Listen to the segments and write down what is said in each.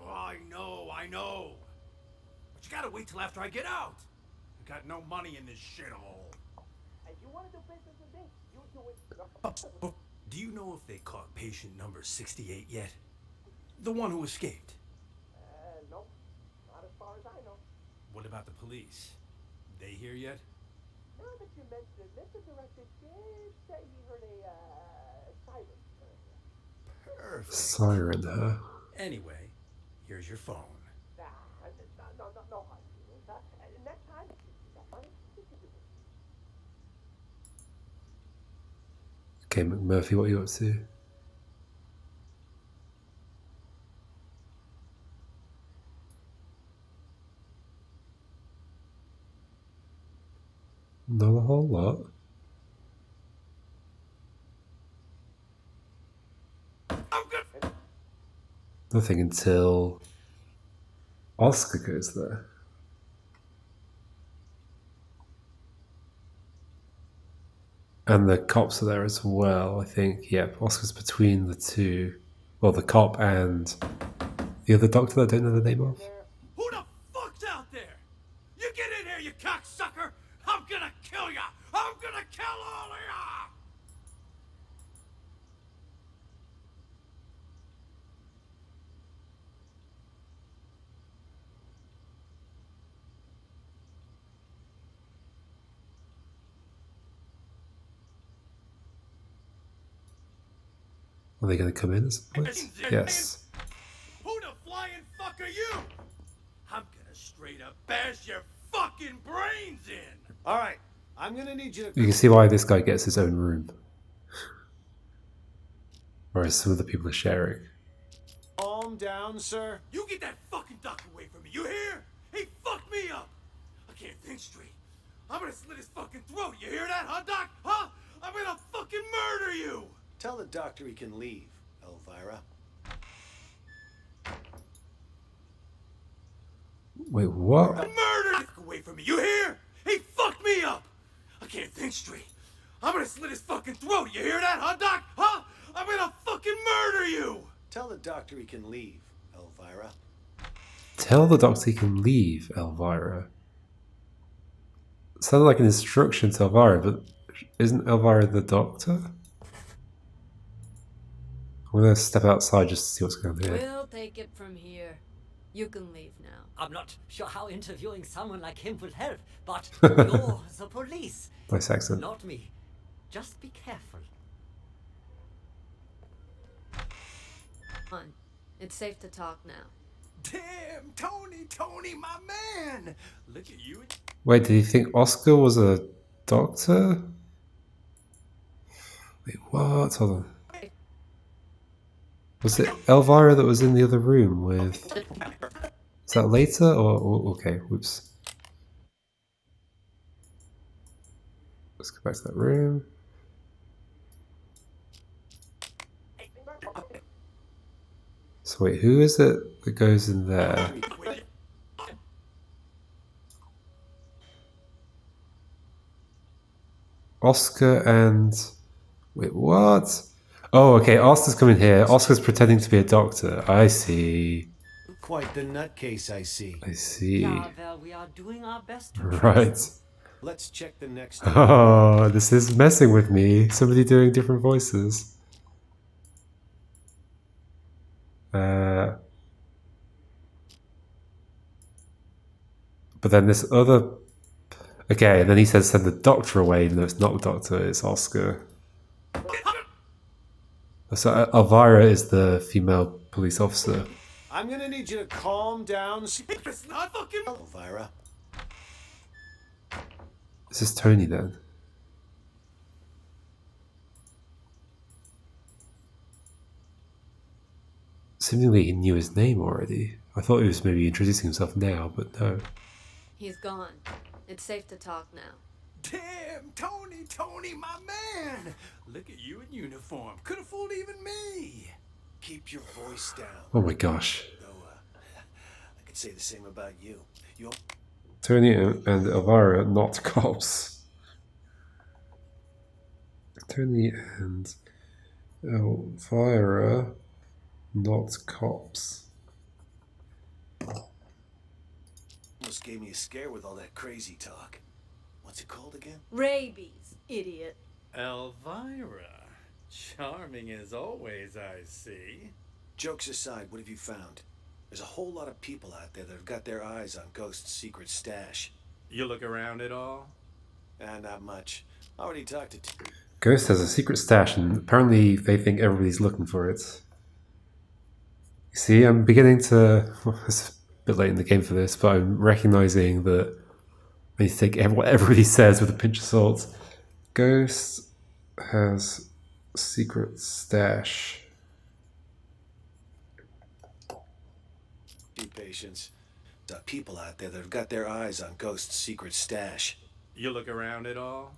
I know. But you gotta wait till after I get out. I got no money in this shithole. If you want to do business with me, you do it. Do you know if they caught patient number 68 yet? The one who escaped? No, not as far as I know. What about the police? They here yet? Now that you mention it, Mr. Director did say he heard a siren earlier. Perfect. Siren, huh? Anyway, here's your phone. No hard feelings. Next time, you got money, you can do it. Okay, McMurphy, what are you up to? Not a whole lot. Nothing until Oscar goes there. And the cops are there as well, I think. Yep, Oscar's between the two. Well, the cop and the other doctor that I don't know the name of. Who the fuck's out there? You get in here, you cocksucker! I'm gonna kill ya! I'm gonna kill all of ya! Are they going to come in at some point? Yes. Who the flying fuck are you? I'm gonna straight up bash your fucking brains in! Alright, I'm gonna need you to... You can see why this guy gets his own room. Whereas some of the people are sharing. Calm down, sir. You get that fucking duck away from me, you hear? He fucked me up! I can't think straight. I'm gonna slit his fucking throat, you hear that, huh, Doc? Huh? I'm gonna fucking murder you! Tell the doctor he can leave, Elvira. Wait, what? Murder away from me, you hear? He fucked me up! I can't think straight. I'm gonna slit his fucking throat, you hear that, huh, Doc? Huh? I'm gonna fucking murder you! Tell the doctor he can leave, Elvira. Tell the doctor he can leave, Elvira. Sounded like an instruction to Elvira, but isn't Elvira the doctor? I'm gonna step outside just to see what's going on here. We'll take it from here. You can leave now. I'm not sure how interviewing someone like him will help, but you're the police. Nice accent. Not me. Just be careful. Come on. It's safe to talk now. Damn, Tony, my man! Look at you. Wait, did he think Oscar was a doctor? Wait, what? Hold on. Was it Elvira that was in the other room with... Is that later? Or okay, whoops. Let's go back to that room. So wait, who is it that goes in there? Oscar and... Wait, what? Oh, okay, Oscar's coming here. Oscar's pretending to be a doctor. I see. Quite the nutcase, I see. I see. Yeah, well, we are doing our best to Right. Let's check the next... Oh, this is messing with me. Somebody doing different voices. But then this other... Okay, and then he says send the doctor away, even though it's not the doctor, it's Oscar. So Elvira is the female police officer. I'm gonna need you to calm down, It's not fucking... Elvira. Is this Tony then? Seemingly he knew his name already. I thought he was maybe introducing himself now, but no. He's gone. It's safe to talk now. Damn, Tony, my man! Look at you in uniform. Could have fooled even me. Keep your voice down. Oh my gosh. Though, I could say the same about you. You're... Tony and Elvira, not cops. Tony and Elvira, not cops. almost gave me a scare with all that crazy talk. What's it called again? Rabies, idiot. Elvira. Charming as always, I see. Jokes aside, what have you found? There's a whole lot of people out there that have got their eyes on Ghost's secret stash. You look around at all? Not much. I already talked to Ghost has a secret stash, and apparently they think everybody's looking for it. You see, I'm beginning to... Well, it's a bit late in the game for this, but I'm recognizing that I need to take what everybody says with a pinch of salt. Ghost has a secret stash. patients. There's people out there that have got their eyes on Ghost's secret stash. You look around at all?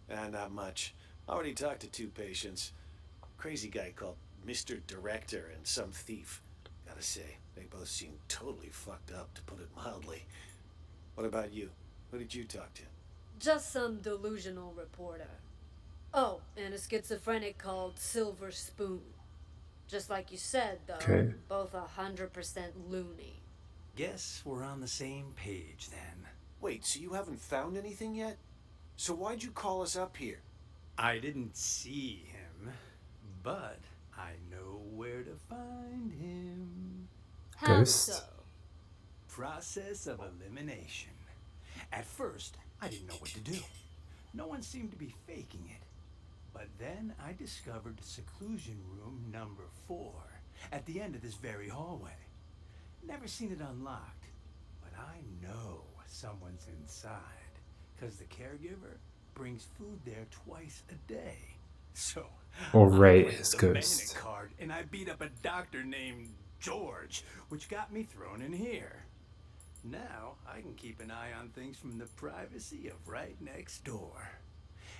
Not much. I already talked to 2 patients. Crazy guy called Mr. Director and some thief. Gotta say, they both seem totally fucked up, to put it mildly. What about you? Who did you talk to? Just some delusional reporter. Oh, and a schizophrenic called Silver Spoon. Just like you said, though, Okay. both 100% loony. Guess we're on the same page then. Wait, so you haven't found anything yet? So why'd you call us up here? I didn't see him, but I know where to find him. How Ghost? so? Process of elimination. At first, I didn't know what to do. No one seemed to be faking it. But then I discovered seclusion room number 4 at the end of this very hallway. Never seen it unlocked, but I know someone's inside, because the caregiver brings food there twice a day. So, Or I Ray played is the Ghost. bandit card, and I beat up a doctor named George, which got me thrown in here. Now I can keep an eye on things from the privacy of right next door.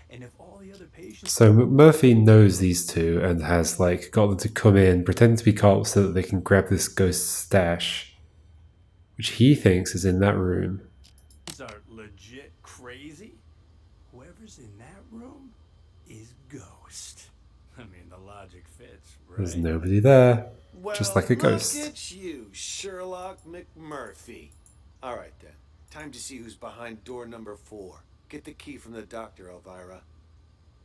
And if all the other patients... So Murphy knows these 2 and has like got them to come in, pretend to be cops so that they can grab this ghost stash, which he thinks is in that room. are legit crazy, whoever's in that room is Ghost. I mean, the logic fits, right? There's nobody there, Well, just like a ghost. Look at you, Sherlock McMurphy. All right then, time to see who's behind door number 4. Get the key from the doctor, Elvira.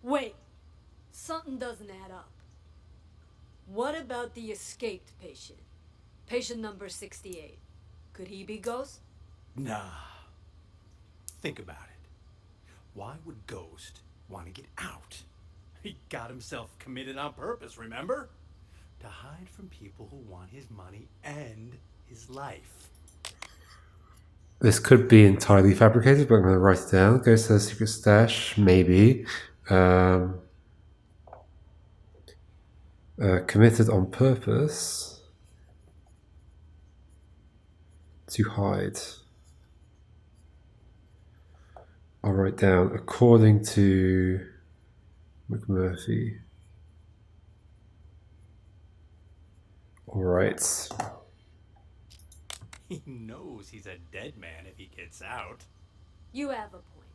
Wait, something doesn't add up. What about the escaped patient? Patient number 68. Could he be Ghost? Nah. Think about it. Why would Ghost want to get out? He got himself committed on purpose, remember? To hide from people who want his money and his life. This could be entirely fabricated, but I'm going to write it down. Ghost has a secret stash, maybe. Committed on purpose to hide. I'll write down, according to McMurphy. All right. He knows he's a dead man if he gets out. You have a point.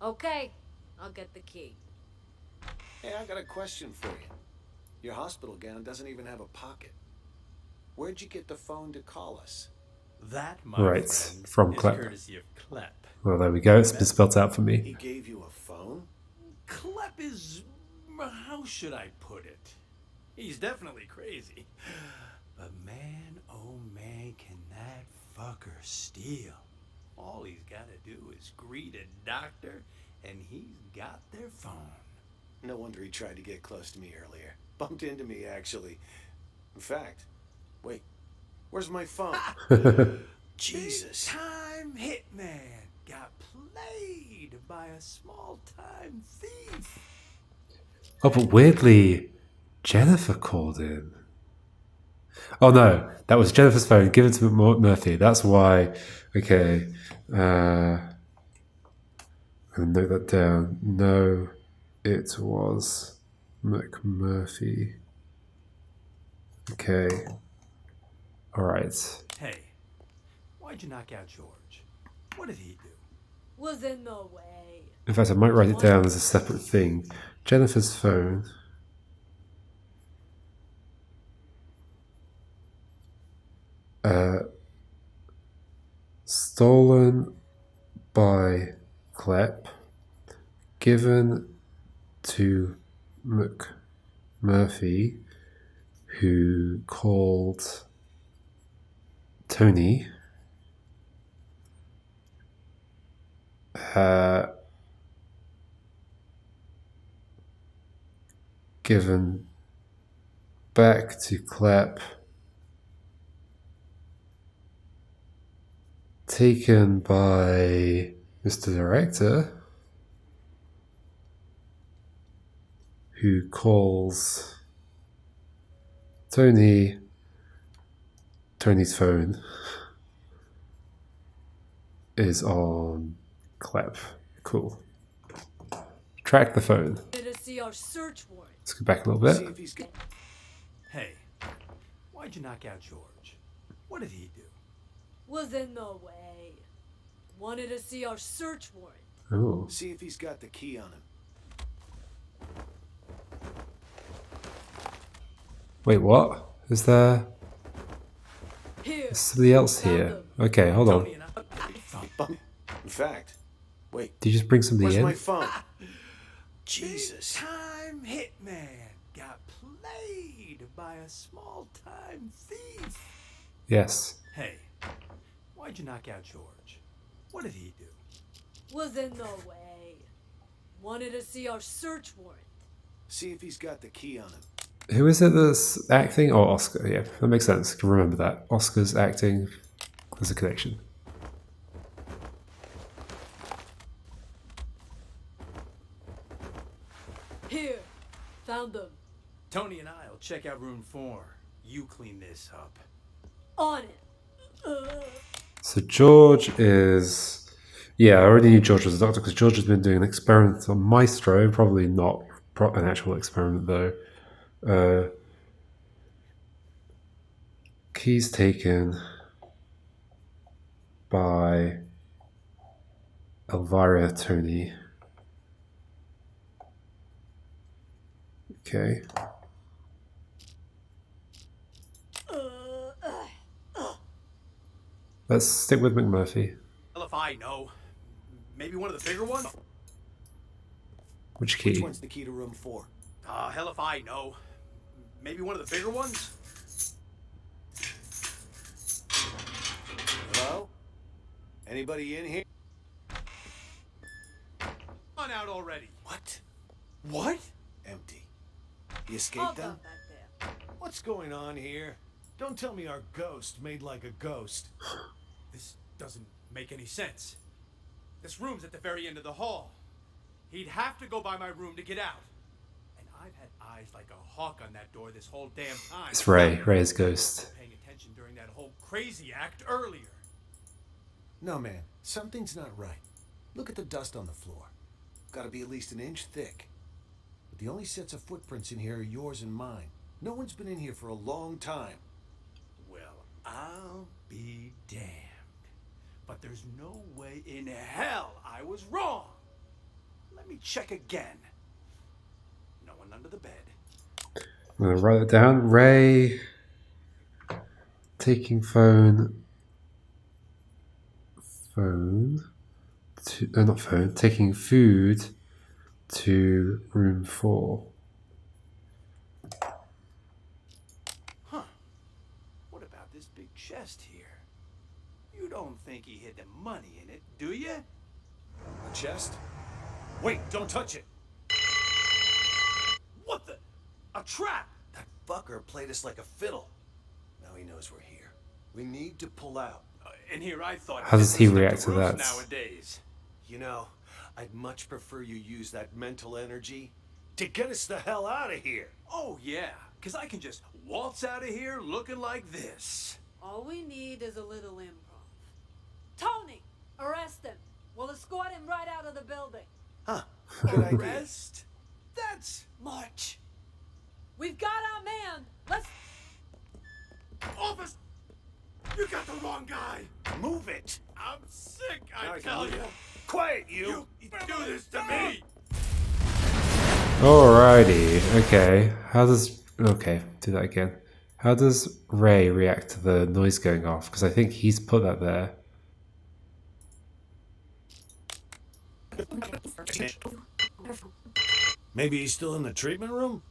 Okay, I'll get the key. Hey, I got a question for you. Your hospital gown doesn't even have a pocket. Where'd you get the phone to call us? That, my Right, friend, from is Clep. courtesy of Clep. Well, there we go. It's been spelled out for He me. gave you a phone? Clep is... how should I put it? He's definitely crazy. But man, oh man, can that fucker steal. All he's got to do is greet a doctor, and he's got their phone. No wonder he tried to get close to me earlier. Bumped into me, actually. In fact, wait, where's my phone? Jesus. Big time hitman got played by a small time thief. Oh, but weirdly, Jennifer called in. Oh no, that was Jennifer's phone given to Murphy. That's why. Okay. I'll note that down. No, it was McMurphy. Okay. Alright. Hey, why'd you knock out George? What did he do? Was in the way. In fact, I might write it down as a separate thing. Jennifer's phone. Stolen by Clep, given to McMurphy, who called Tony, given back to Clep, taken by Mr. Director, who calls Tony's phone is on Clep. Cool. Track the phone. To see our search warrant. Let's go back a little See bit. if he's got. Hey, why'd you knock out George? What did he do? Was in the way. Wanted to see our search warrant. Oh. See if he's got the key on him. Wait, what? Is there Here. somebody else Found here? them. Okay, hold on. Tony and I. In fact, wait. Did you just bring somebody Where's in? my phone? Jesus. Big time hitman got played by a small time thief. Yes. Hey, why'd you knock out George? What did he do? Was in the way. Wanted to see our search warrant. See if he's got the key on him. Who is it that's acting? Oh, Oscar. Yeah, that makes sense. I can remember that. Oscar's acting. There's a connection. Here. Found them. Tony and I'll check out room 4. You clean this up. On it. So George is... Yeah, I already knew George was a doctor because George has been doing an experiment on Maestro. Probably not an actual experiment, though. Keys taken by Elvira Tony. Okay. Let's stick with McMurphy. Well, if I know. Maybe one of the bigger ones? Which key? Which one's the key to room 4? Hell if I know. Maybe one of the bigger ones? Hello? Anybody in here? On out already. What? What? Empty. You All escaped done them? back there. What's going on here? Don't tell me our ghost made like a ghost. This doesn't make any sense. This room's at the very end of the hall. He'd have to go by my room to get out. And I've had eyes like a hawk on that door this whole damn time. It's Ray. Ray's ghost. Paying attention during that whole crazy act earlier. No, man. Something's not right. Look at the dust on the floor. Gotta be at least an inch thick. But the only sets of footprints in here are yours and mine. No one's been in here for a long time. Well, I'll be damned. But there's no way in hell I was wrong. Let me check again. No one under the bed. I'm gonna write it down. Ray taking phone to not phone, taking food to room 4. Huh. What about this big chest here? You don't think he hid the money in it, do you? A chest? Wait, don't touch it! What the? A trap! That fucker played us like a fiddle. Now he knows we're here. We need to pull out. And here I thought. How does he kids react to roofs that? Nowadays. You know, I'd much prefer you use that mental energy to get us the hell out of here. Oh yeah, because I can just waltz out of here looking like this. All we need is a little improv. Tony, arrest him. We'll escort him right out of the building. Huh. Good idea. Arrest? That's much. We've got our man. Let's. Office! You got the wrong guy! Move it! I'm sick, Now I can tell move you! it. Quiet, you! You do this to me! Alrighty. Okay. Okay, do that again. How does Ray react to the noise going off? Because I think he's put that there. Maybe he's still in the treatment room?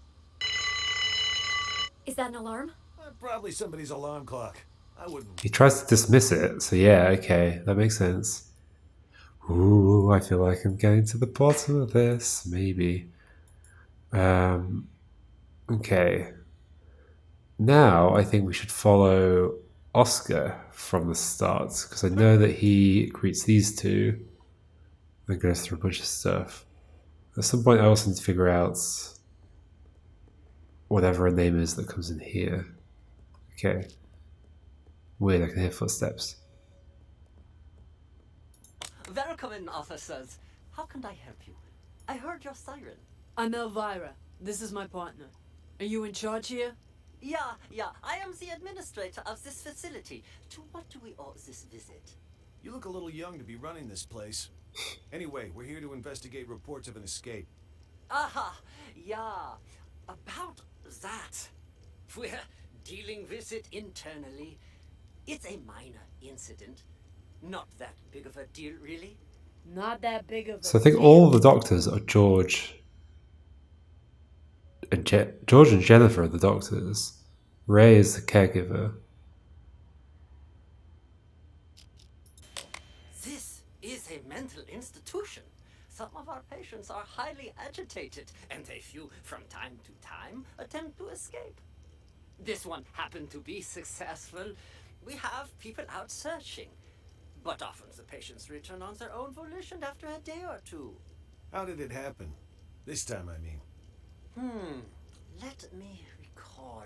Is that an alarm? Probably somebody's alarm clock. I wouldn't. He tries to dismiss it, so yeah, okay, that makes sense. Ooh, I feel like I'm getting to the bottom of this. Maybe. Okay. Now I think we should follow Oscar from the start, because I know that he greets these two and goes through a bunch of stuff. At some point I also need to figure out whatever a name is that comes in here. Okay. Weird, I can hear footsteps. Welcome in, officers. How can I help you? I heard your siren. I'm Elvira. This is my partner. Are you in charge here? Yeah, I am the administrator of this facility. To what do we owe this visit? You look a little young to be running this place. Anyway, we're here to investigate reports of an escape. Aha, yeah. About that. We're dealing with it internally. It's a minor incident. Not that big of a deal, really. Not that big of a So I think all the doctors are George and George and Jennifer are the doctors. Ray is the caregiver. This is a mental institution. Some of our patients are highly agitated, and a few, from time to time, attempt to escape. This one happened to be successful. We have people out searching, but often the patients return on their own volition after a day or two. How did it happen? This time, I mean. Let me recall.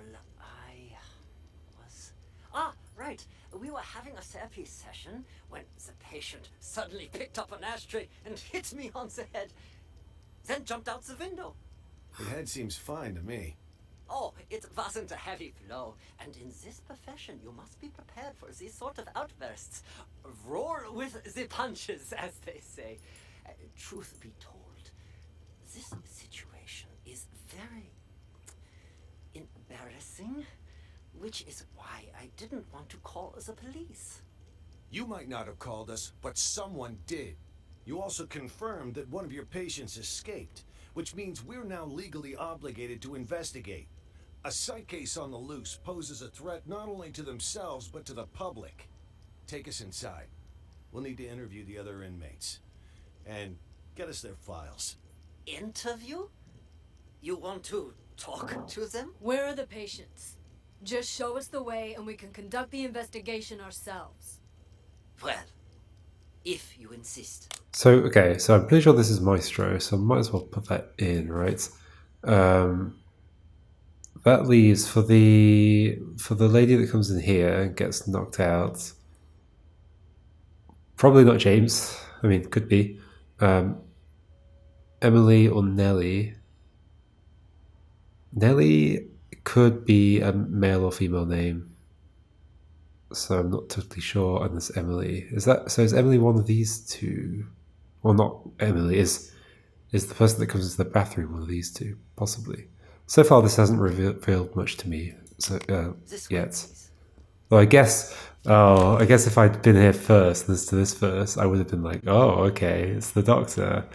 Right. We were having a therapy session when the patient suddenly picked up an ashtray and hit me on the head, then jumped out the window. The head seems fine to me. Oh, it wasn't a heavy blow, and in this profession you must be prepared for these sort of outbursts. Roar with the punches, as they say. Truth be told, this situation is very embarrassing, which is why I didn't want to call the police. You might not have called us, but someone did. You also confirmed that one of your patients escaped, which means we're now legally obligated to investigate. A psych case on the loose poses a threat not only to themselves, but to the public. Take us inside. We'll need to interview the other inmates. And get us their files. Interview? You want to talk to them? Where are the patients? Just show us the way and we can conduct the investigation ourselves. Well, if you insist. So, okay, so I'm pretty sure this is Maestro, so I might as well put that in, right? That leaves for the lady that comes in here and gets knocked out. Probably not James. I mean, could be. Emily or Nellie. Nellie could be a male or female name. So I'm not totally sure on this Emily. Is Emily one of these two? Well, not Emily. Is the person that comes into the bathroom one of these two? Possibly. So far, this hasn't revealed much to me yet. Well, I guess if I'd been here first, to this first, I would have been like, oh, okay, it's the doctor.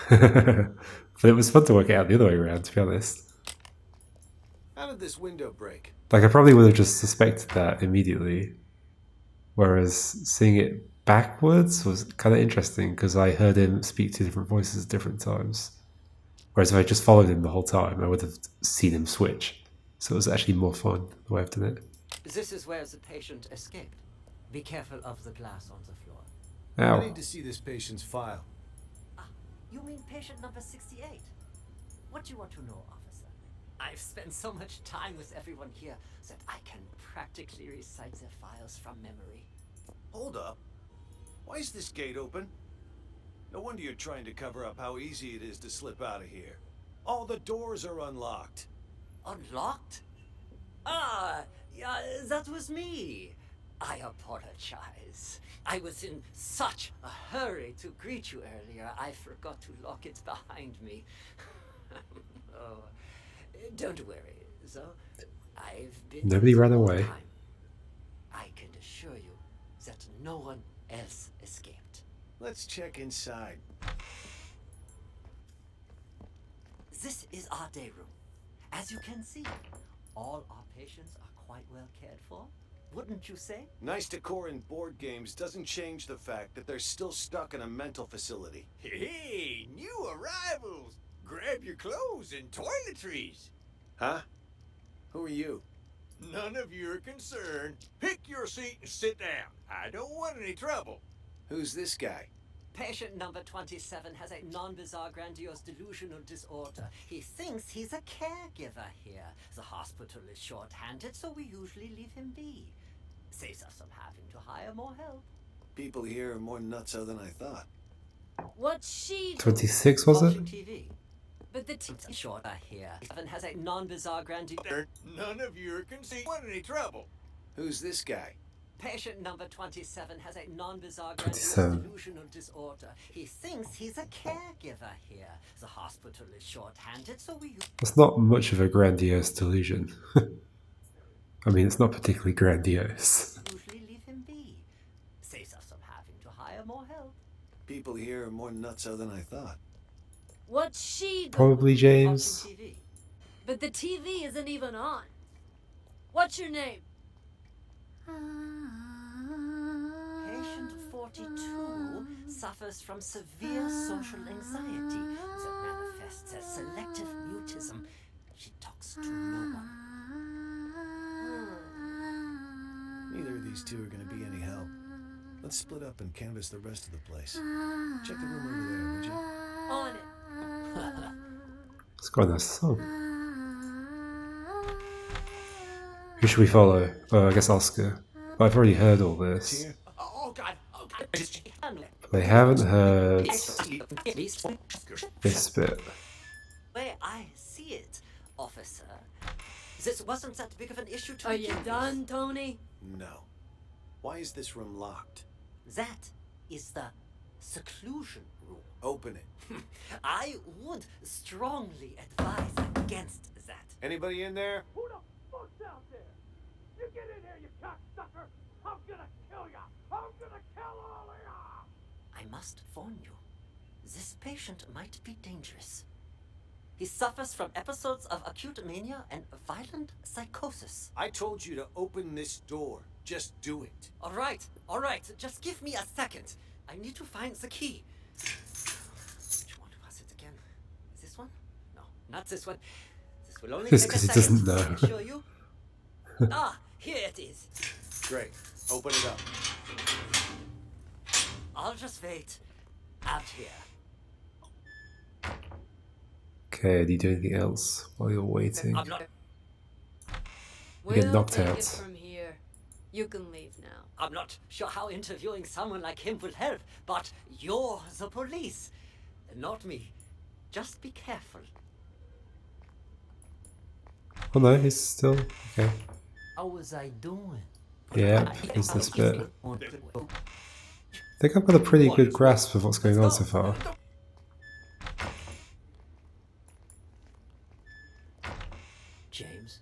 But it was fun to work it out the other way around, to be honest. How did this window break? Like, I probably would have just suspected that immediately. Whereas seeing it backwards was kind of interesting because I heard him speak to different voices at different times. Whereas if I just followed him the whole time, I would have seen him switch. So it was actually more fun the way I've done it. This is where the patient escaped. Be careful of the glass on the floor. Ow. I need to see this patient's file. You mean patient number 68? What do you want to know, officer? I've spent so much time with everyone here that I can practically recite their files from memory. Hold up. Why is this gate open? No wonder you're trying to cover up how easy it is to slip out of here. All the doors are unlocked. Unlocked? Yeah, that was me. I apologize. I was in such a hurry to greet you earlier, I forgot to lock it behind me. Oh, don't worry, though. I've been... Nobody ran away. I can assure you that no one else escaped. Let's check inside. This is our day room. As you can see, all our patients are quite well cared for. Wouldn't you say? Nice decor in board games doesn't change the fact that they're still stuck in a mental facility. Hey, new arrivals! Grab your clothes and toiletries. Huh? Who are you? None of your concern. Pick your seat and sit down. I don't want any trouble. Who's this guy? Patient number 27 has a non-bizarre grandiose delusional disorder. He thinks he's a caregiver here. The hospital is short-handed, so we usually leave him be. Saves us from having to hire more help. People here are more nutso than I thought. What's she? 26 was it? Watching TV. But the Shorter here. Seven has a non-bizarre grandiose... None of your concern. Want any trouble? Who's this guy? Patient number 27 has a non-bizarre 27. delusional disorder. He thinks he's a caregiver here. The hospital is short-handed, so we It's not much of a grandiose delusion. I mean, it's not particularly grandiose. usually leave him be. Saves us from having to hire more help. People here are more nutso than I thought. what's she? Probably James. Watching TV. But the TV isn't even on. What's your name? Patient 42 suffers from severe social anxiety that manifests as selective mutism. She talks to no one. Neither of these two are going to be any help. Let's split up and canvass the rest of the place. Check the room over there, would you? On it. It's quite a nice song. Who should we follow? Oh, I guess Oscar. But I've already heard all this. Here? Oh, God. Oh, God. But they haven't heard this bit. Way I see it, officer, this wasn't that big of an issue to Are you begin with. done, Tony? No. Why is this room locked? That is the seclusion room. Open it. I would strongly advise against that. Anybody in there? Who the fuck's out there? You get in here, you cocksucker! I'm gonna kill ya! I'm gonna kill all of ya! I must warn you, this patient might be dangerous. He suffers from episodes of acute mania and violent psychosis. I told you to open this door. Just do it. All right, just give me a second. I need to find the key. Which one was it again? This one? No, not this one. This will only Just take a 'cause he second. doesn't know. I assure you. Ah, here it is. Great. Open it up. I'll just wait out here. Okay, do you do anything else while you're waiting? I'm not. You get We'll knocked take out. it from here. You can leave now. I'm not sure how interviewing someone like him will help, but you're the police, not me. Just be careful. Oh no, he's still... Okay. How was I doing? Yeah, here's this bit. I think I've got a pretty good grasp of what's going on so far. James.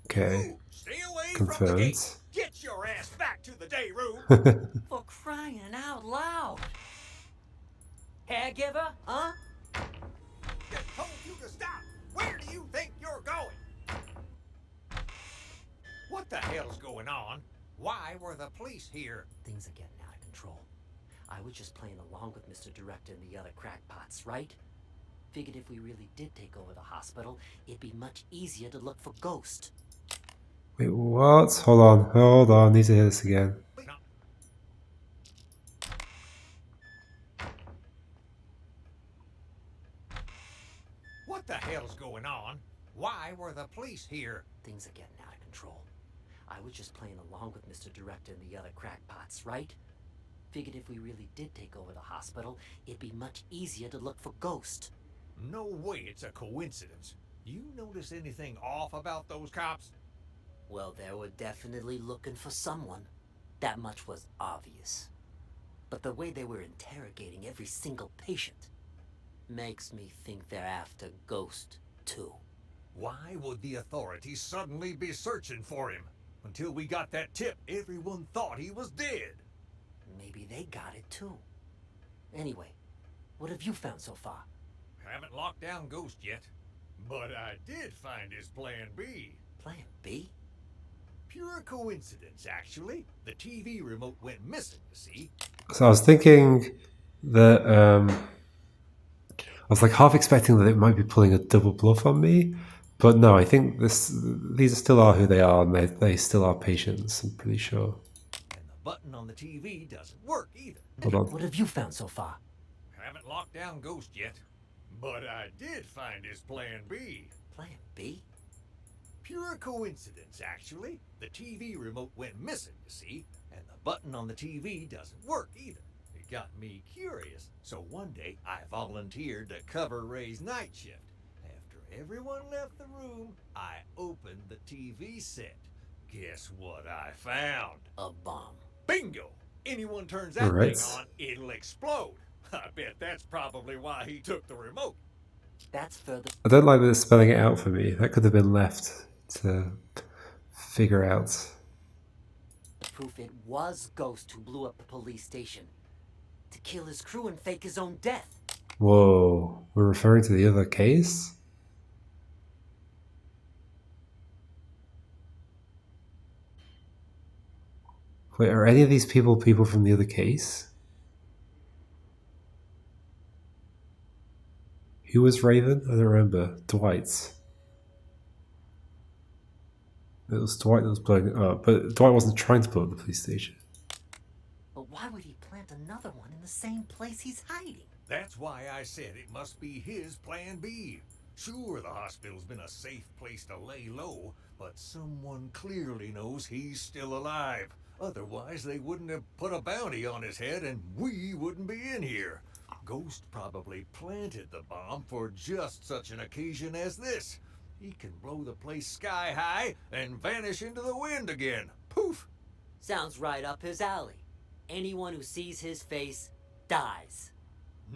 Okay, Stay away from the confirmed. gate. Get your ass back to the day room. For crying out loud. Caregiver, huh? Just told you to stop. Where do you think you're going? What the hell's going on? Why were the police here? Things are getting out of control. I was just playing along with Mr. Director and the other crackpots, right? Figured if we really did take over the hospital, it'd be much easier to look for Ghost. Wait, what? Hold on, need to hear this again. No. What the hell's going on? Why were the police here? Things are getting out of control. I was just playing along with Mr. Director and the other crackpots, right? Figured if we really did take over the hospital, it'd be much easier to look for Ghost. No way it's a coincidence. You notice anything off about those cops? Well, they were definitely looking for someone. That much was obvious. But the way they were interrogating every single patient makes me think they're after Ghost, too. Why would the authorities suddenly be searching for him? Until we got that tip, everyone thought he was dead. Maybe they got it, too. Anyway, what have you found so far? Haven't locked down Ghost yet, but I did find his plan B. Plan B? Pure coincidence, actually. The TV remote went missing, you see. So I was thinking that I was like half expecting that it might be pulling a double bluff on me, but no, I think these still are who they are, and they still are patients. I'm pretty sure. And the button on the TV doesn't work either. Hold on. What have you found so far? Haven't locked down Ghost yet, but I did find his plan B. Plan B? Pure coincidence, actually. The TV remote went missing, you see, and the button on the TV doesn't work either. It got me curious, so one day I volunteered to cover Ray's night shift. After everyone left the room, I opened the TV set. Guess what I found? A bomb. Bingo! Anyone turns that Right. thing on, it'll explode. I bet that's probably why he took the remote. That's further I don't like that it's spelling it out for me. That could have been left to figure out. proof it was Ghost who blew up the police station. To kill his crew and fake his own death. Whoa, we're referring to the other case? Wait, are any of these people from the other case? Who was Raven? I don't remember. Dwight. It was Dwight that was blowing it up, but Dwight wasn't trying to blow up the police station. But why would he plant another one in the same place he's hiding? That's why I said it must be his plan B. Sure, the hospital's been a safe place to lay low, but someone clearly knows he's still alive. Otherwise, they wouldn't have put a bounty on his head and we wouldn't be in here. Ghost probably planted the bomb for just such an occasion as this. He can blow the place sky high and vanish into the wind again. Poof! Sounds right up his alley. Anyone who sees his face dies.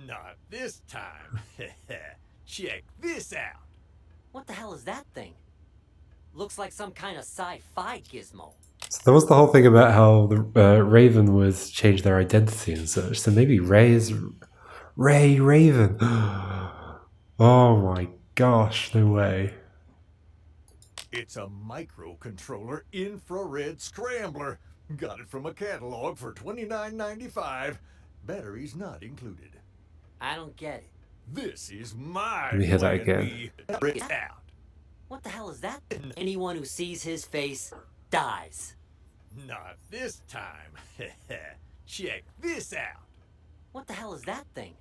Not this time. Check this out. What the hell is that thing? Looks like some kind of sci-fi gizmo. So there was the whole thing about how the Raven would change their identity and such. So maybe Ray is Ray Raven. Oh my gosh, no way. It's a microcontroller infrared scrambler. Got it from a catalog for $29.95. Batteries not included. I don't get it. This is my Let me hear that plan again. B. Check it out. What the hell is that thing? Anyone who sees his face dies. Not this time. Check this out. What the hell is that thing?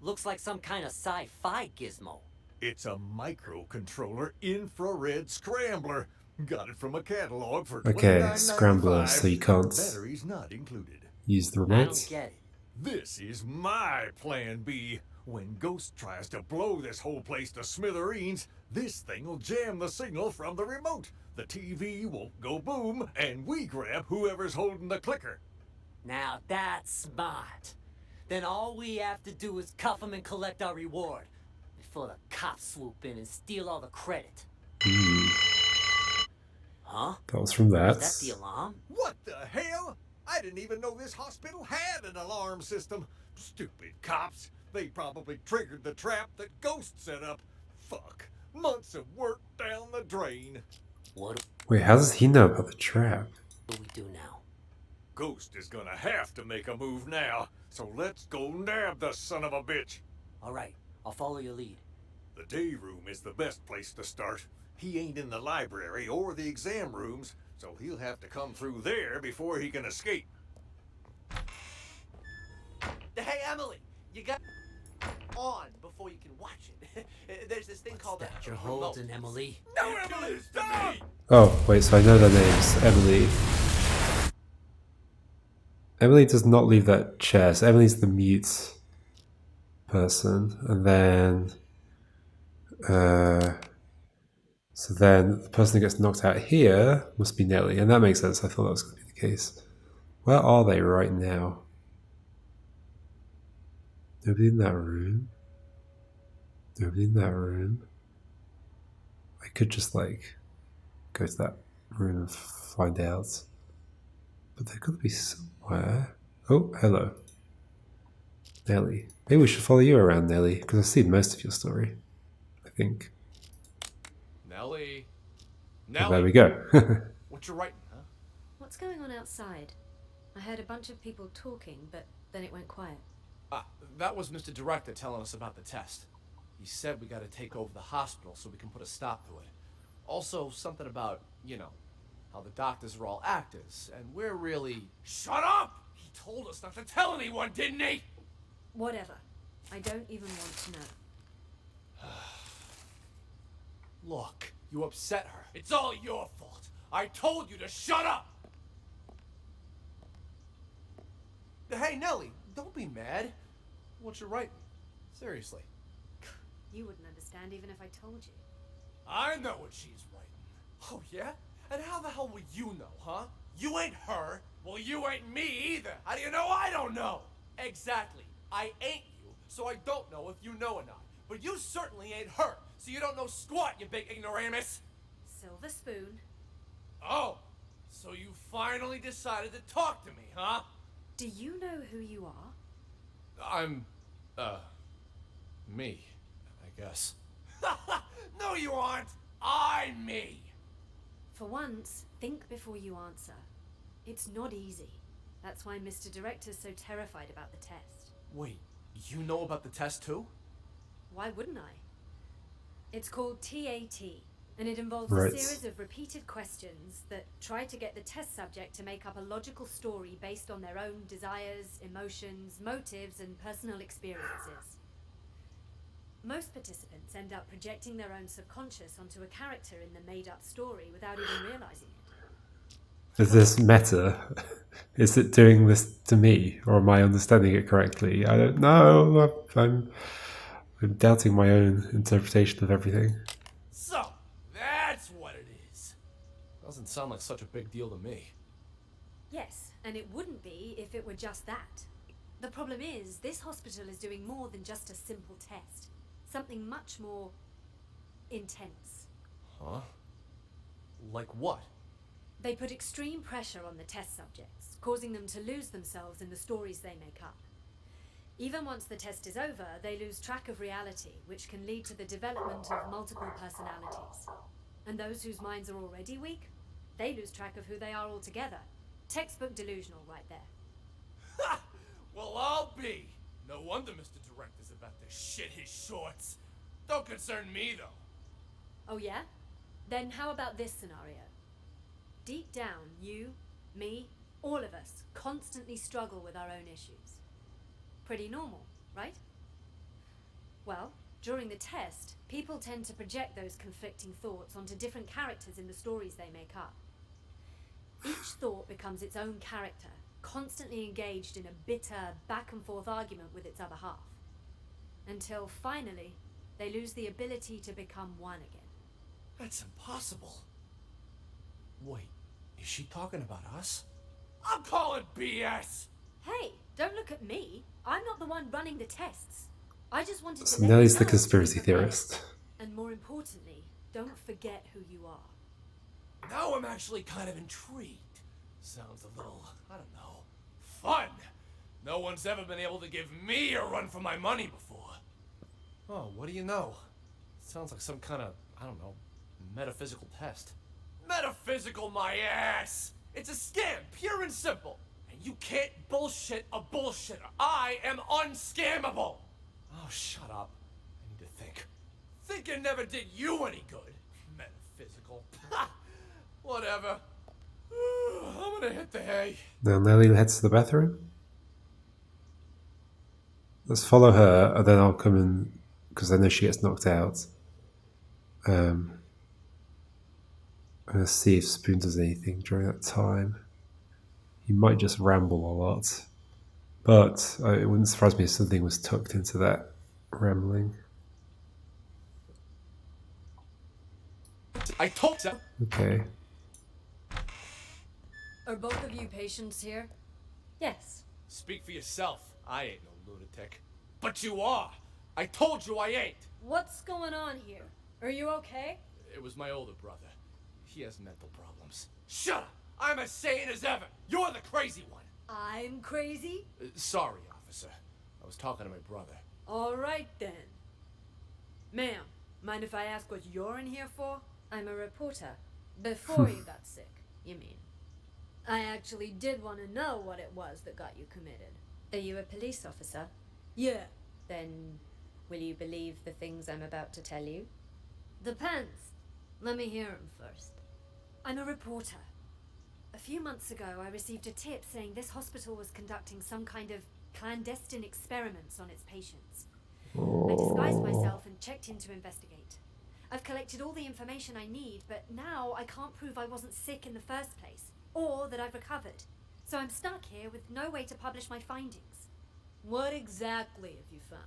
Looks like some kind of sci-fi gizmo. It's a microcontroller infrared scrambler. Got it from a catalog for Okay, $29.95. scrambler, so you can't Batteries not included. use the I remote. don't get it. This is my plan B. When Ghost tries to blow this whole place to smithereens, this thing will jam the signal from the remote. The TV won't go boom, and we grab whoever's holding the clicker. Now that's smart. Then all we have to do is cuff him and collect our reward. Before the cops swoop in and steal all the credit. Huh? That was from that. Is that the alarm? What the hell? I didn't even know this hospital had an alarm system. Stupid cops. They probably triggered the trap that Ghost set up. Fuck. Months of work down the drain. What Wait, how does he know about the trap? do we do now? Ghost is gonna have to make a move now. So let's go nab the son of a bitch. Alright, I'll follow your lead. The day room is the best place to start. He ain't in the library or the exam rooms, so he'll have to come through there before he can escape. Hey, Emily, you got on before you can watch it. There's this thing called That a you're remote. holding, Emily. No, Emily, stop! Oh, wait, so I know their names. Emily. Emily does not leave that chair, so Emily's the mute person. And then... so then the person who gets knocked out here must be Nelly, and that makes sense. I thought that was going to be the case. Where are they right now? Nobody in that room. Nobody in that room. I could just like go to that room and find out. But they've got to be somewhere. Oh, hello. Nelly. Maybe we should follow you around, Nelly, because I've seen most of your story, I think. Nelly. Well, there we go. What you writing, huh? What's going on outside? I heard a bunch of people talking, but then it went quiet. That was Mr. Director telling us about the test. He said we gotta take over the hospital so we can put a stop to it. Also, something about, you know, how the doctors are all actors, and we're really... Shut up! He told us not to tell anyone, didn't he? Whatever. I don't even want to know. Look, you upset her. It's all your fault. I told you to shut up! Hey, Nelly, don't be mad. What you writing? Seriously. You wouldn't understand even if I told you. I know what she's writing. Oh, yeah? And how the hell would you know, huh? You ain't her. Well, you ain't me either. How do you know I don't know? Exactly. I ain't you, so I don't know if you know or not. But you certainly ain't her, so you don't know squat, you big ignoramus. Silver spoon. Oh, so you finally decided to talk to me, huh? Do you know who you are? I'm, me, I guess. No, you aren't. I'm me. For once, think before you answer. It's not easy. That's why Mr. Director's so terrified about the test. Wait, you know about the test too? Why wouldn't I? It's called TAT, and it involves Right. a series of repeated questions that try to get the test subject to make up a logical story based on their own desires, emotions, motives, and personal experiences. Most participants end up projecting their own subconscious onto a character in the made-up story without even realizing it. Is this meta? Is it doing this to me, or am I understanding it correctly? I don't know. I'm doubting my own interpretation of everything. So, that's what it is. Doesn't sound like such a big deal to me. Yes, and it wouldn't be if it were just that. The problem is, this hospital is doing more than just a simple test. Something much more intense. Huh? Like what? They put extreme pressure on the test subjects, causing them to lose themselves in the stories they make up. Even once the test is over, they lose track of reality, which can lead to the development of multiple personalities. And those whose minds are already weak, they lose track of who they are altogether. Textbook delusional right there. Ha! Well, I'll be. No wonder Mr. Director's about to shit his shorts. Don't concern me, though. Oh yeah? Then how about this scenario? Deep down, you, me, all of us constantly struggle with our own issues. Pretty normal, right? Well, during the test, people tend to project those conflicting thoughts onto different characters in the stories they make up. Each thought becomes its own character, constantly engaged in a bitter, back-and-forth argument with its other half. Until, finally, they lose the ability to become one again. That's impossible. Wait, is she talking about us? I'm calling BS! Hey, don't look at me. I'm not the one running the tests. I just wanted to So let Nelly's you the know conspiracy to be prepared. theorist. And more importantly, don't forget who you are. Now I'm actually kind of intrigued. Sounds a little, I don't know, fun. No one's ever been able to give me a run for my money before. Oh, what do you know? Sounds like some kind of, I don't know, metaphysical test. Metaphysical my ass! It's a scam, pure and simple. And you can't bullshit a bullshitter. I am unscammable. Oh, shut up. I need to think. Thinking never did you any good. Metaphysical. Ha! Whatever. I'm gonna hit the hay. Now Nelly heads to the bathroom. Let's follow her, and then I'll come in, because I know she gets knocked out. I'm going to see if Spoon does anything during that time. He might just ramble a lot, but it wouldn't surprise me if something was tucked into that rambling. I told you. Okay. Are both of you patients here? Yes. Speak for yourself. I ain't no lunatic. But you are. I told you I ain't. What's going on here? Are you okay? It was my older brother. He has mental problems. Shut up! I'm as sane as ever. You're the crazy one. I'm crazy? Sorry, officer. I was talking to my brother. All right then. Ma'am, mind if I ask what you're in here for? I'm a reporter. Before you got sick, you mean? I actually did want to know what it was that got you committed. Are you a police officer? Yeah. Then, will you believe the things I'm about to tell you? Depends. Let me hear 'em first. I'm a reporter. A few months ago, I received a tip saying this hospital was conducting some kind of clandestine experiments on its patients. I disguised myself and checked in to investigate. I've collected all the information I need, but now I can't prove I wasn't sick in the first place, or that I've recovered. So I'm stuck here with no way to publish my findings. What exactly have you found?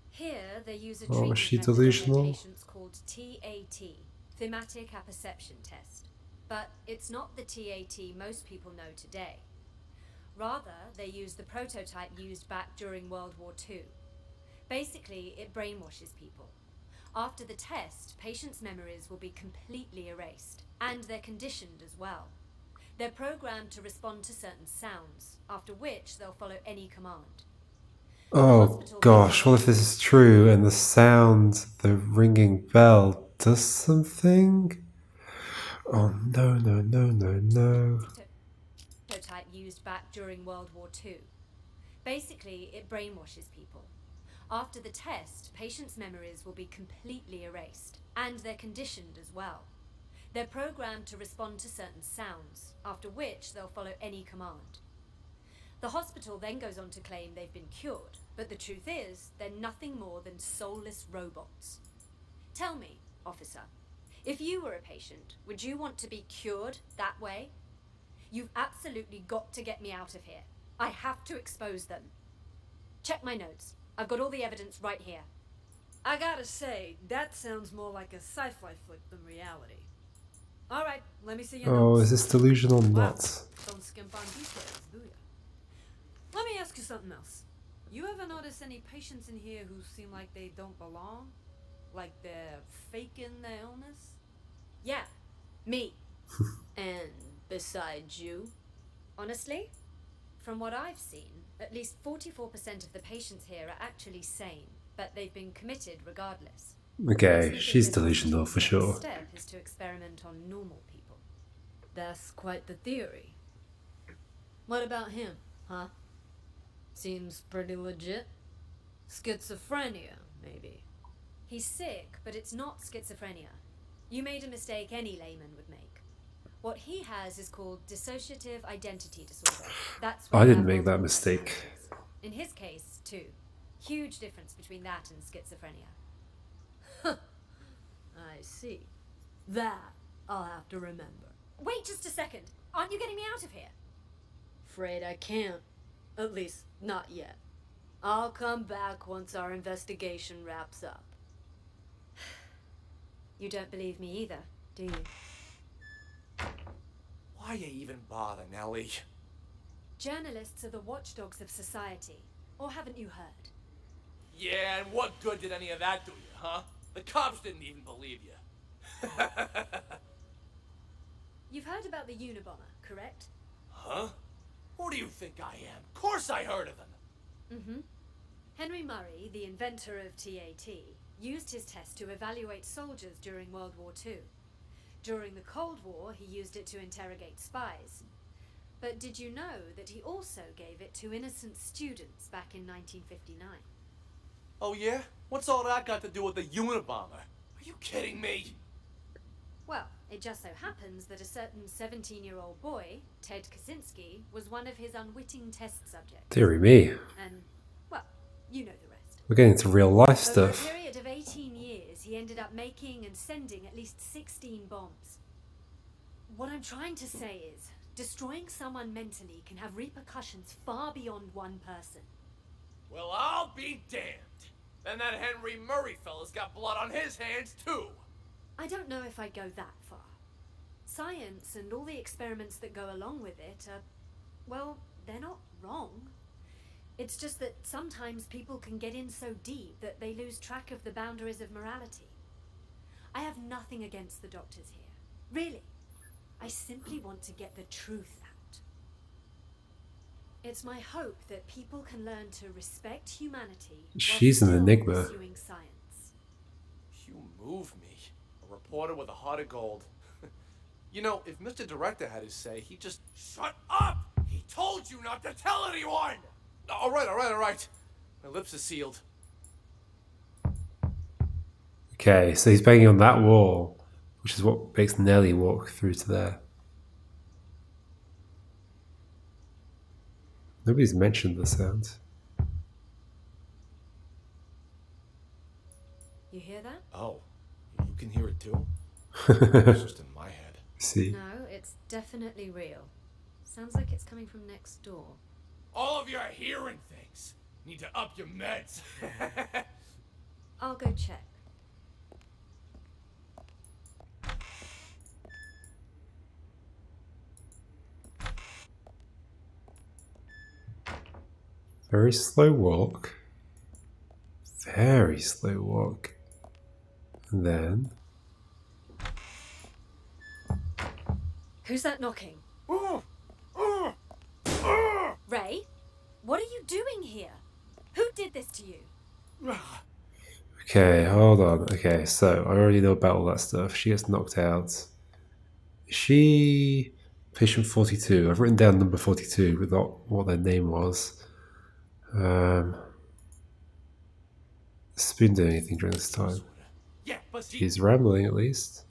Here, they use a Oh, treatment is she method on their delusional? patients called TAT, Thematic Apperception Test. But it's not the TAT most people know today. Rather, they use the prototype used back during World War II. Basically, it brainwashes people. After the test, patients' memories will be completely erased, and they're conditioned as well. They're programmed to respond to certain sounds, after which they'll follow any command. Oh gosh, what if this is true and the sound, the ringing bell, does something? Oh no, no, no, no, no. Prototype used back during World War II. Basically, it brainwashes people. After the test, patients' memories will be completely erased, and they're conditioned as well. They're programmed to respond to certain sounds, after which they'll follow any command. The hospital then goes on to claim they've been cured, but the truth is, they're nothing more than soulless robots. Tell me, officer, if you were a patient, would you want to be cured that way? You've absolutely got to get me out of here. I have to expose them. Check my notes. I've got all the evidence right here. I gotta say, that sounds more like a sci-fi flick than reality. All right, let me see your Oh, notes. is this delusional or Wow, not? don't skimp on details, do ya? Let me ask you something else. You ever notice any patients in here who seem like they don't belong? Like they're faking their illness? Yeah, me. And besides you? Honestly, from what I've seen, at least 44% of the patients here are actually sane, but they've been committed regardless. Okay, Makes me she's think this delusional hospital's for next sure. step is to experiment on normal people. That's quite the theory. What about him, huh? Seems pretty legit. Schizophrenia, maybe. He's sick, but it's not schizophrenia. You made a mistake any layman would make. What he has is called dissociative identity disorder. That's what I didn't have make that multiple mistake. personalities. In his case, too. Huge difference between that and schizophrenia. I see. That I'll have to remember. Wait just a second. Aren't you getting me out of here? Afraid I can't. At least, not yet. I'll come back once our investigation wraps up. You don't believe me either, do you? Why you even bother, Nellie? Journalists are the watchdogs of society. Or haven't you heard? Yeah, and what good did any of that do you, huh? The cops didn't even believe you. You've heard about the Unabomber, correct? Huh? Who do you think I am? Of course I heard of him. Mm-hmm. Henry Murray, the inventor of TAT, used his test to evaluate soldiers during World War II. During the Cold War, he used it to interrogate spies. But did you know that he also gave it to innocent students back in 1959? Oh yeah? What's all that got to do with the Unabomber? Are you kidding me? Well, it just so happens that a certain 17-year-old boy, Ted Kaczynski, was one of his unwitting test subjects. Deary me. And, well, you know the rest. We're getting into real life Over a stuff. period of 18 years, he ended up making and sending at least 16 bombs. What I'm trying to say is, destroying someone mentally can have repercussions far beyond one person. Well, I'll be damned. Then that Henry Murray fella's got blood on his hands, too. I don't know if I'd go that far. Science and all the experiments that go along with it are, well, they're not wrong. It's just that sometimes people can get in so deep that they lose track of the boundaries of morality. I have nothing against the doctors here. Really. I simply want to get the truth out. It's my hope that people can learn to respect humanity She's while an still enigma. pursuing science. You move me. A reporter with a heart of gold. You know, if Mr. Director had his say, he'd just... Shut up! He told you not to tell anyone! All right. My lips are sealed. Okay, so he's banging on that wall, which is what makes Nellie walk through to there. Nobody's mentioned the sound. You hear that? Oh, you can hear it too? It's just in my head. See? No, it's definitely real. Sounds like it's coming from next door. All of you are hearing things. Need to up your meds. I'll go check. Very slow walk. Very slow walk. And then... Who's that knocking? Ray? What are you doing here? Who did this to you? Okay, hold on. Okay, so I already know about all that stuff. She gets knocked out. Is she... Patient 42. I've written down number 42 without what their name was. Has Spoon doing anything during this time? Yeah, but He's rambling at least.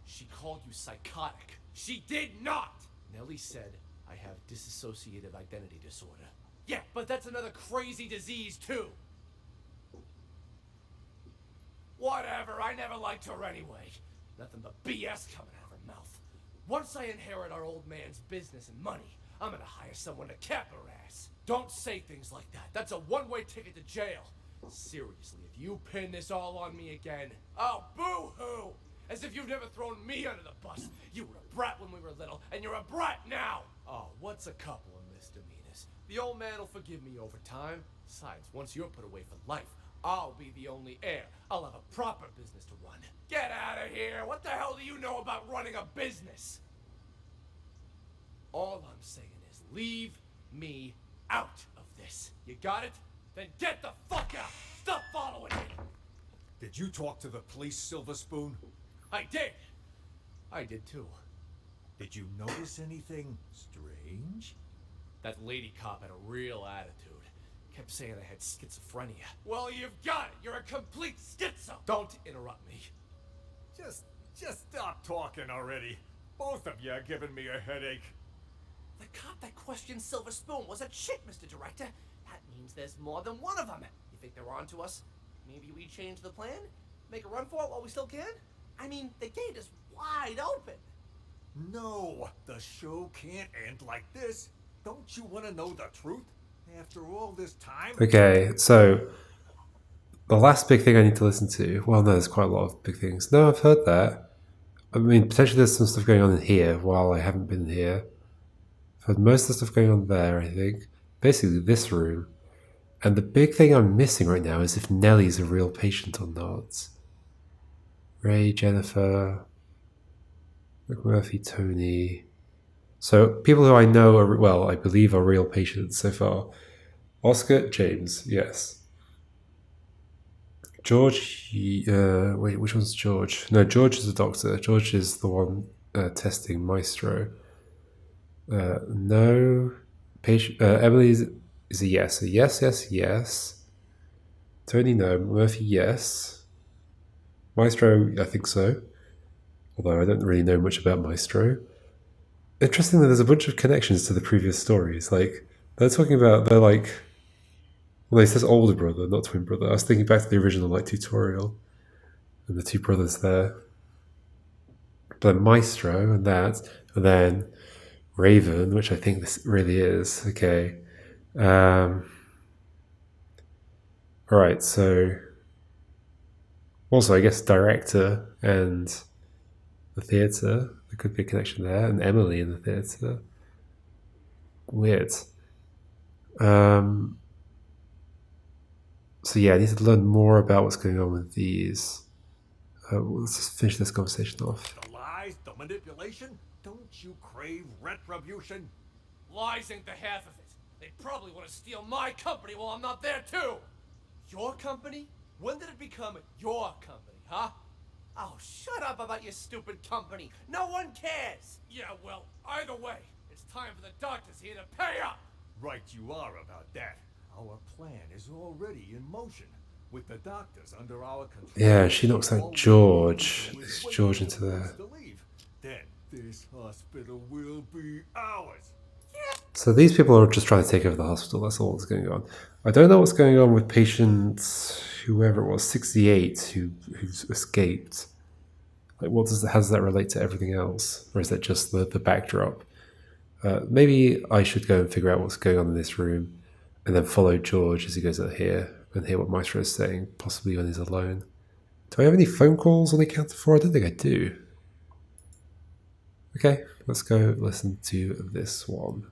She called you psychotic. She did not! Nellie said I have dissociative identity disorder. Yeah, but that's another crazy disease too. Whatever, I never liked her anyway. Nothing but BS coming out of her mouth. Once I inherit our old man's business and money, I'm gonna hire someone to cap her ass. Don't say things like that. That's a one-way ticket to jail. Seriously, if you pin this all on me again, oh, boo-hoo! As if you've never thrown me under the bus. You were a brat when we were little, and you're a brat now! Oh, what's a couple of misdemeanors? The old man will forgive me over time. Besides, once you're put away for life, I'll be the only heir. I'll have a proper business to run. Get out of here! What the hell do you know about running a business? All I'm saying is leave me out of this. You got it? Then get the fuck out! Stop following me! Did you talk to the police, Silver Spoon? I did! I did too. Did you notice anything strange? That lady cop had a real attitude. Kept saying I had schizophrenia. Well, you've got it! You're a complete schizo! Don't interrupt me. Just stop talking already. Both of you are giving me a headache. The cop that questioned Silver Spoon was a chick, Mr. Director. That means there's more than one of them. You think they're on to us? Maybe we change the plan? Make a run for it while we still can? I mean, the gate is wide open. No, the show can't end like this. Don't you want to know the truth? After all this time? Okay, so the last big thing I need to listen to. Well, no, there's quite a lot of big things. No, I've heard that. I mean, potentially there's some stuff going on in here while I haven't been here. I've heard most of the stuff going on there, I think. Basically, this room. And the big thing I'm missing right now is if Nellie's a real patient or not. Ray, Jennifer, McMurphy, Tony. So people who I know are, well, I believe are real patients so far. Oscar, James, yes. George, wait, which one's George? No, George is the doctor. George is the one testing Maestro. No. Patient, Emily is a yes. A yes. Tony, no. Murphy, yes. Maestro, I think so. Although I don't really know much about Maestro. Interestingly, there's a bunch of connections to the previous stories. Like, they're talking about, they're like, well, it says older brother, not twin brother. I was thinking back to the original, like, tutorial. And the two brothers there. But then Maestro and that. And then Raven, which I think this really is. Okay. Alright, so... Also, I guess director and the theatre. There could be a connection there. And Emily in the theatre. Weird. So yeah, I need to learn more about what's going on with these. Let's just finish this conversation off. The lies, the manipulation? Don't you crave retribution? Lies ain't the half of it. They probably want to steal my company while I'm not there too. Your company? When did it become your company, huh? Oh, shut up about your stupid company. No one cares. Yeah, well, either way, it's time for the doctors here to pay up. Right you are about that. Our plan is already in motion. With the doctors under our control. Yeah, she knocks out George. Leads George into there. Then this hospital will be ours. So these people are just trying to take over the hospital. That's all that's going on. I don't know what's going on with patient whoever it was, 68, who's escaped. Like, how does that relate to everything else, or is that just the backdrop? Maybe I should go and figure out what's going on in this room, and then follow George as he goes out here and hear what Maestro is saying, possibly when he's alone. Do I have any phone calls on the count of 4? I don't think I do. Okay, let's go listen to this one.